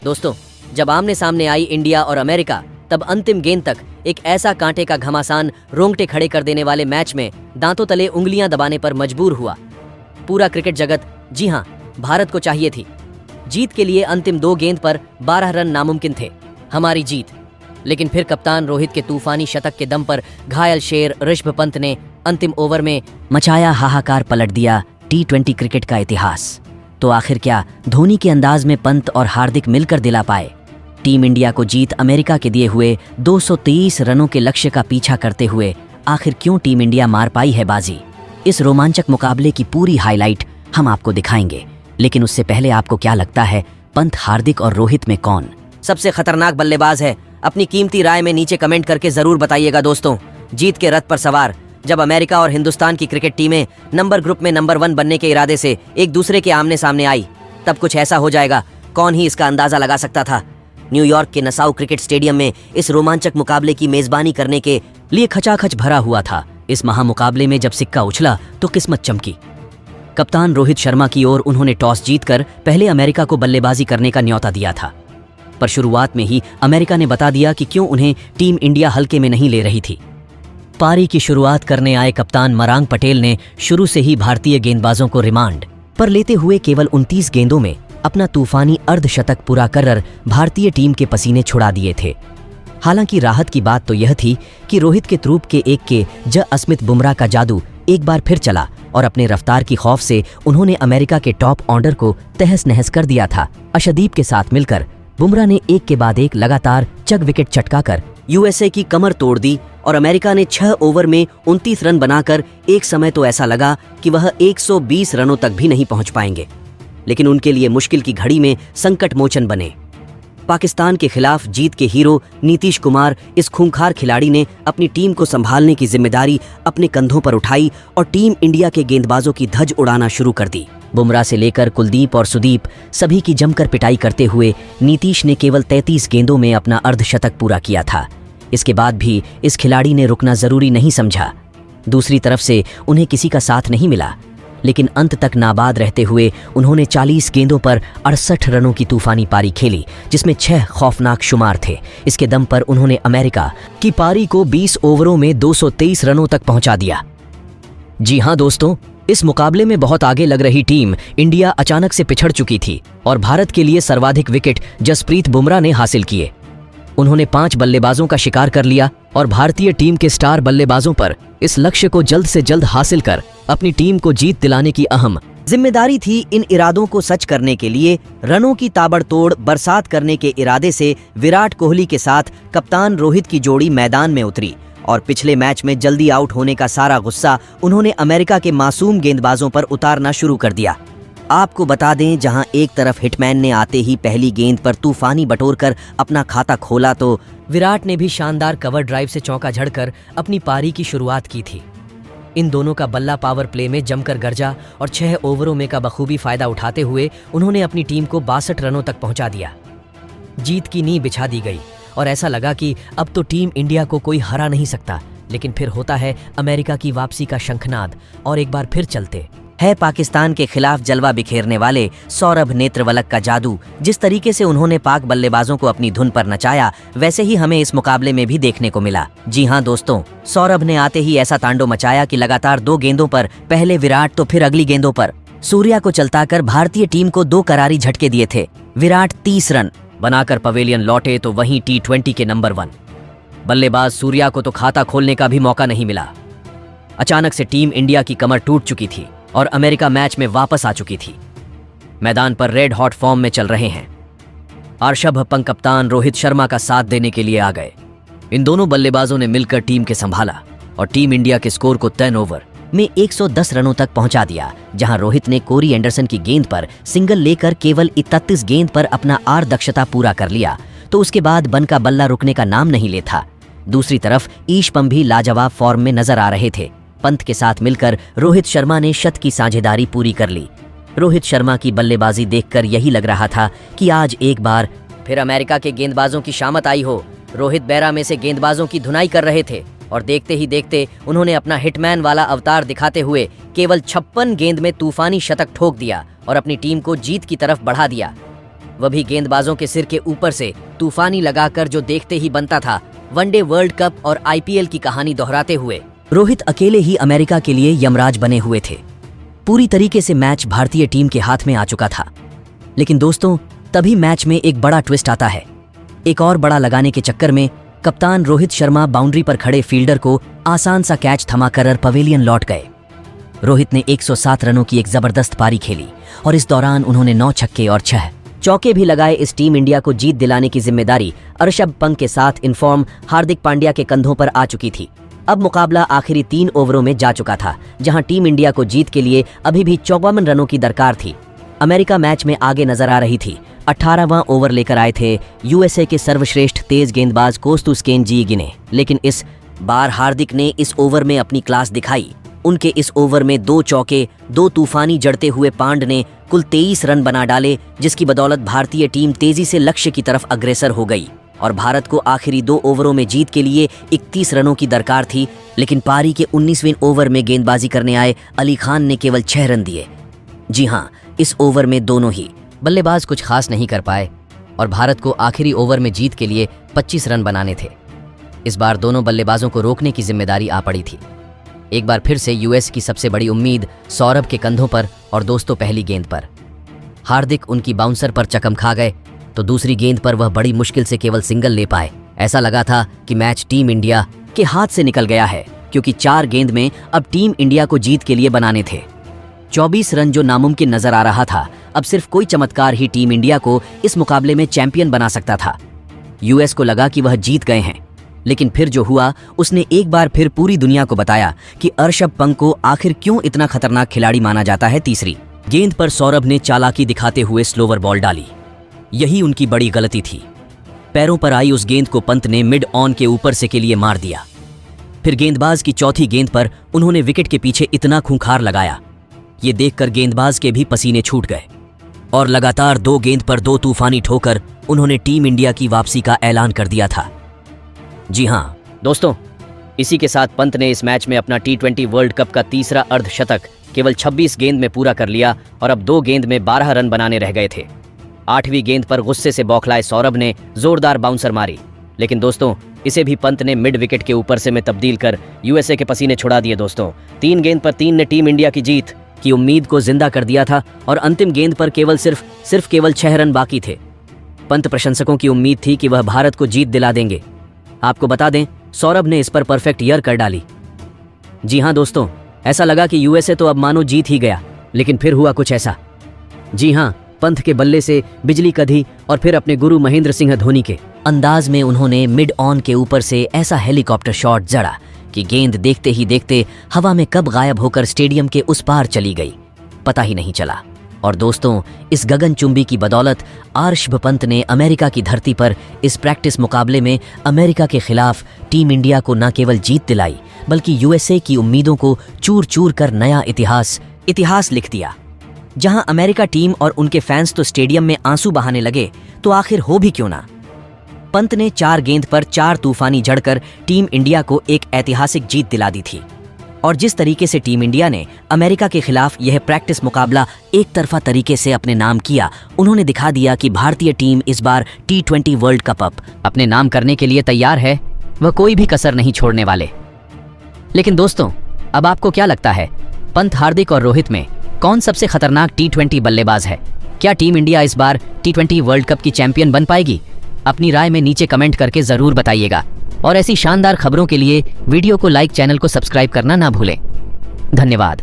दोस्तों, जब आमने सामने आई इंडिया और अमेरिका, तब अंतिम गेंद तक एक ऐसा कांटे का घमासान, रोंगटे खड़े कर देने वाले मैच में दांतों तले उंगलियां दबाने पर मजबूर हुआ पूरा क्रिकेट जगत। जी हां, भारत को चाहिए थी जीत के लिए अंतिम 2 गेंद पर 12 रन नामुमकिन थे, हमारी जीत। लेकिन फिर कप्तान रोहित के तूफानी शतक के दम पर घायल शेर ऋषभ पंत ने अंतिम ओवर में मचाया हाहाकार, पलट दिया T20 क्रिकेट का इतिहास। तो आखिर क्या धोनी के अंदाज में पंत और हार्दिक मिलकर दिला पाए टीम इंडिया को जीत? अमेरिका के दिए हुए 223 रनों के लक्ष्य का पीछा करते हुए आखिर क्यों टीम इंडिया मार पाई है बाजी? इस रोमांचक मुकाबले की पूरी हाईलाइट हम आपको दिखाएंगे। लेकिन उससे पहले आपको क्या लगता है, पंत, हार्दिक और रोहित में कौन सबसे खतरनाक बल्लेबाज है? अपनी कीमती राय में नीचे कमेंट करके जरूर बताइएगा दोस्तों। जीत के रथ पर सवार जब अमेरिका और हिंदुस्तान की क्रिकेट टीमें नंबर ग्रुप में नंबर 1 बनने के इरादे से एक दूसरे के आमने सामने आई, तब कुछ ऐसा हो जाएगा, कौन ही इसका अंदाजा लगा सकता था। न्यूयॉर्क के नसाउ क्रिकेट स्टेडियम में इस रोमांचक मुकाबले की मेजबानी करने के लिए खचाखच भरा हुआ था। इस महामुकाबले में जब सिक्का उछला तो किस्मत चमकी। कप्तान रोहित शर्मा की ओर उन्होंने टॉस जीतकर पहले अमेरिका को बल्लेबाजी करने का न्योता दिया था, पर शुरुआत में ही अमेरिका ने बता दिया कि क्यों उन्हें टीम इंडिया हल्के में नहीं ले रही थी। पारी की शुरुआत करने आए कप्तान मरांग पटेल ने शुरू से ही भारतीय गेंदबाजों को रिमांड पर लेते हुए केवल 29 गेंदों में अपना तूफानी अर्धशतक पूरा कर भारतीय टीम के पसीने छुड़ा दिए थे। हालांकि राहत की बात तो यह थी कि रोहित के ट्रूप के एक के जसप्रीत बुमराह का जादू एक बार फिर चला और अपने रफ्तार की खौफ से उन्होंने अमेरिका के टॉप ऑर्डर को तहस नहस कर दिया था। अर्शदीप के साथ मिलकर बुमराह ने एक के बाद एक लगातार चग विकेट चटकाकर यूएसए की कमर तोड़ दी और अमेरिका ने 6 ओवर में 29 रन बनाकर एक समय तो ऐसा लगा कि वह 120 रनों तक भी नहीं पहुंच पाएंगे। लेकिन उनके लिए मुश्किल की घड़ी में संकट मोचन बने। पाकिस्तान के खिलाफ जीत के हीरो नीतीश कुमार, इस खूंखार खिलाड़ी ने अपनी टीम को संभालने की जिम्मेदारी अपने कंधों पर उठाई और टीम इंडिया के गेंदबाजों की धज उड़ाना शुरू कर दी। बुमराह से लेकर कुलदीप और सुदीप सभी की जमकर पिटाई करते हुए नीतीश ने केवल 33 गेंदों में अपना अर्धशतक पूरा किया था। इसके बाद भी इस खिलाड़ी ने रुकना जरूरी नहीं समझा। दूसरी तरफ से उन्हें किसी का साथ नहीं मिला, लेकिन अंत तक नाबाद रहते हुए उन्होंने 40 गेंदों पर 68 रनों की तूफानी पारी खेली, जिसमें 6 खौफनाक शुमार थे। इसके दम पर उन्होंने अमेरिका की पारी को 20 ओवरों में 223 रनों तक पहुंचा दिया। जी हां दोस्तों, इस मुकाबले में बहुत आगे लग रही टीम इंडिया अचानक से पिछड़ चुकी थी और भारत के लिए सर्वाधिक विकेट जसप्रीत बुमराह ने हासिल किए। उन्होंने 5 बल्लेबाजों का शिकार कर लिया और भारतीय टीम के स्टार बल्लेबाजों पर इस लक्ष्य को जल्द से जल्द हासिल कर अपनी टीम को जीत दिलाने की अहम जिम्मेदारी थी। इन इरादों को सच करने के लिए रनों की ताबड़तोड़ बरसात करने के इरादे से विराट कोहली के साथ कप्तान रोहित की जोड़ी मैदान में उतरी और पिछले मैच में जल्दी आउट होने का सारा गुस्सा उन्होंने अमेरिका के मासूम गेंदबाजों पर उतारना शुरू कर दिया। आपको बता दें, जहां एक तरफ हिटमैन ने आते ही पहली गेंद पर तूफानी बटोरकर अपना खाता खोला, तो विराट ने भी शानदार कवर ड्राइव से चौका झड़कर अपनी पारी की शुरुआत की थी। इन दोनों का बल्ला पावर प्ले में जमकर गरजा और 6 ओवरों में का बखूबी फायदा उठाते हुए उन्होंने अपनी टीम को 62 रनों तक पहुंचा दिया। जीत की नींव बिछा दी गई और ऐसा लगा कि अब तो टीम इंडिया को कोई हरा नहीं सकता। लेकिन फिर होता है अमेरिका की वापसी का शंखनाद और एक बार फिर चलते है पाकिस्तान के खिलाफ जलवा बिखेरने वाले सौरभ नेत्रवलक का जादू। जिस तरीके से उन्होंने पाक बल्लेबाजों को अपनी धुन पर नचाया, वैसे ही हमें इस मुकाबले में भी देखने को मिला। जी हां दोस्तों, सौरभ ने आते ही ऐसा तांडव मचाया कि लगातार 2 गेंदों पर, पहले विराट तो फिर अगली गेंदों पर सूर्या को चलताकर भारतीय टीम को 2 करारी झटके दिए थे। विराट 30 रन बनाकर पवेलियन लौटे तो वहीं T20 के नंबर 1 बल्लेबाज सूर्या को तो खाता खोलने का भी मौका नहीं मिला। अचानक से टीम इंडिया की कमर टूट चुकी थी और अमेरिका मैच में वापस आ चुकी थी। मैदान पर रेड हॉट फॉर्म में चल रहे हैं। ऋषभ पंत कप्तान रोहित शर्मा का साथ देने के लिए आ गए। इन दोनों बल्लेबाजों ने मिलकर टीम के संभाला और टीम इंडिया के स्कोर को 10 ओवर में 110 रनों तक पहुंचा दिया। जहां रोहित ने कोरी एंडरसन की गेंद पर सिंगल लेकर केवल 31 गेंद पर अपना दक्षता पूरा कर लिया, तो उसके बाद बन का बल्ला रुकने का नाम नहीं लेता। दूसरी तरफ ईशपम भी लाजवाब फॉर्म में नजर आ रहे थे। पंत के साथ मिलकर रोहित शर्मा ने शत की साझेदारी पूरी कर ली। रोहित शर्मा की बल्लेबाजी देखकर यही लग रहा था कि आज एक बार फिर अमेरिका के गेंदबाजों की शामत आई हो। रोहित बैरा में से गेंदबाजों की धुनाई कर रहे थे और देखते ही देखते उन्होंने अपना हिटमैन वाला अवतार दिखाते हुए केवल 56 गेंद में तूफानी शतक ठोक दिया और अपनी टीम को जीत की तरफ बढ़ा दिया। वह भी गेंदबाजों के सिर के ऊपर से तूफानी लगाकर, जो देखते ही बनता था वनडे वर्ल्ड कप और आईपीएल की कहानी दोहराते हुए। रोहित अकेले ही अमेरिका के लिए यमराज बने हुए थे। पूरी तरीके से मैच भारतीय टीम के हाथ में आ चुका था। लेकिन दोस्तों, तभी मैच में एक बड़ा ट्विस्ट आता है। एक और बड़ा लगाने के चक्कर में कप्तान रोहित शर्मा बाउंड्री पर खड़े फील्डर को आसान सा कैच थमाकर पवेलियन लौट गए। रोहित ने 107 रनों की एक जबरदस्त पारी खेली और इस दौरान उन्होंने 9 छक्के और 6 चौके भी लगाए। इस टीम इंडिया को जीत दिलाने की जिम्मेदारी ऋषभ पंत के साथ इनफॉर्म हार्दिक पांड्या के कंधों पर आ चुकी थी। अब मुकाबला आखिरी 3 ओवरों में जा चुका था, जहां टीम इंडिया को जीत के लिए अभी भी 54 रनों की दरकार थी। अमेरिका मैच में आगे नजर आ रही थी। 18वां ओवर लेकर आए थे यूएसए के सर्वश्रेष्ठ तेज गेंदबाज कोस्तुस्केन जीगिने। लेकिन इस बार हार्दिक ने इस ओवर में अपनी क्लास दिखाई। उनके इस ओवर में 2 चौके, 2 तूफानी जड़ते हुए पांड ने कुल 23 रन बना डाले, जिसकी बदौलत भारतीय टीम तेजी से लक्ष्य की तरफ अग्रसर हो गई और भारत को आखिरी 2 ओवरों में जीत के लिए 31 रनों की दरकार थी। लेकिन पारी के 19वें ओवर में गेंदबाजी करने आए अली खान ने केवल 6 रन दिए। जी हाँ, इस ओवर में दोनों ही बल्लेबाज कुछ खास नहीं कर पाए और भारत को आखिरी ओवर में जीत के लिए 25 रन बनाने थे। इस बार दोनों बल्लेबाजों को रोकने की जिम्मेदारी आ पड़ी थी। एक बार फिर से यूएस की सबसे बड़ी उम्मीद सौरभ के कंधों पर और दोस्तों पहली गेंद पर। हार्दिक उनकी बाउंसर पर चकम खा गए तो दूसरी गेंद पर वह बड़ी मुश्किल से केवल सिंगल ले पाए। ऐसा लगा था कि मैच टीम इंडिया के हाथ से निकल गया है, क्योंकि 4 गेंद में अब टीम इंडिया को जीत के लिए बनाने थे। 24 रन जो नामुमकिन नजर आ रहा था, अब सिर्फ कोई चमत्कार ही टीम इंडिया को इस मुकाबले में चैंपियन बना सकता था। यूएस को लगा कि वह जीत गए हैं, लेकिन फिर जो हुआ उसने एक बार फिर पूरी दुनिया को बताया कि ऋषभ पंत को आखिर क्यों इतना खतरनाक खिलाड़ी माना जाता है। तीसरी गेंद पर सौरभ ने चालाकी दिखाते हुए स्लोवर बॉल डाली। यही उनकी बड़ी गलती थी। पैरों पर आई उस गेंद को पंत ने मिड ऑन के ऊपर से के लिए मार दिया। फिर गेंदबाज की चौथी गेंद पर उन्होंने विकेट के पीछे इतना खूंखार लगाया, ये देखकर गेंदबाज के भी पसीने छूट गए और लगातार 2 गेंद पर 2 तूफानी ठोकर उन्होंने टीम इंडिया की वापसी का ऐलान कर दिया था। जी हाँ दोस्तों, इसी के साथ पंत ने इस मैच में अपना T20 वर्ल्ड कप का तीसरा अर्धशतक केवल 26 गेंद में पूरा कर लिया और अब 2 गेंद में 12 रन बनाने रह गए थे। 8वीं गेंद पर गुस्से से बौखलाए सौरभ ने जोरदार बाउंसर मारी, लेकिन दोस्तों इसे भी पंत ने मिड विकेट के ऊपर से में तब्दील कर यूएसए के पसीने छुड़ा दिए। दोस्तों 3 गेंद पर 3 ने टीम इंडिया की जीत की उम्मीद को जिंदा कर दिया था और अंतिम गेंद पर केवल 6 रन बाकी थे। पंत प्रशंसकों की उम्मीद थी कि वह भारत को जीत दिला देंगे। आपको बता दें, सौरभ ने इस पर परफेक्ट ईयर कर डाली। जी हाँ दोस्तों, ऐसा लगा कि यूएसए तो अब मानो जीत ही गया, लेकिन फिर हुआ कुछ ऐसा। जी हाँ, पंत के बल्ले से बिजली कधी और फिर अपने गुरु महेंद्र सिंह धोनी के अंदाज में उन्होंने मिड ऑन के ऊपर से ऐसा हेलीकॉप्टर शॉट जड़ा कि गेंद देखते ही देखते हवा में कब गायब होकर स्टेडियम के उस पार चली गई, पता ही नहीं चला। और दोस्तों, इस गगनचुंबी की बदौलत ऋषभ पंत ने अमेरिका की धरती पर इस प्रैक्टिस मुकाबले में अमेरिका के खिलाफ टीम इंडिया को न केवल जीत दिलाई, बल्कि यूएसए की उम्मीदों को चूर चूर कर नया इतिहास लिख दिया। जहां अमेरिका टीम और उनके फैंस तो स्टेडियम में आंसू बहाने लगे, तो आखिर हो भी क्यों ना। पंत ने 4 गेंद पर 4 तूफानी जड़कर टीम इंडिया को एक ऐतिहासिक जीत दिला दी थी। और जिस तरीके से टीम इंडिया ने अमेरिका के खिलाफ यह प्रैक्टिस मुकाबला एक तरफा तरीके से अपने नाम किया, उन्होंने दिखा दिया कि भारतीय टीम इस बार T20 वर्ल्ड कप अपने नाम करने के लिए तैयार है। वह कोई भी कसर नहीं छोड़ने वाले। लेकिन दोस्तों, अब आपको क्या लगता है, पंत, हार्दिक और रोहित में कौन सबसे खतरनाक T20 बल्लेबाज है? क्या टीम इंडिया इस बार T20 वर्ल्ड कप की चैंपियन बन पाएगी? अपनी राय में नीचे कमेंट करके जरूर बताइएगा और ऐसी शानदार खबरों के लिए वीडियो को लाइक, चैनल को सब्सक्राइब करना ना भूलें। धन्यवाद।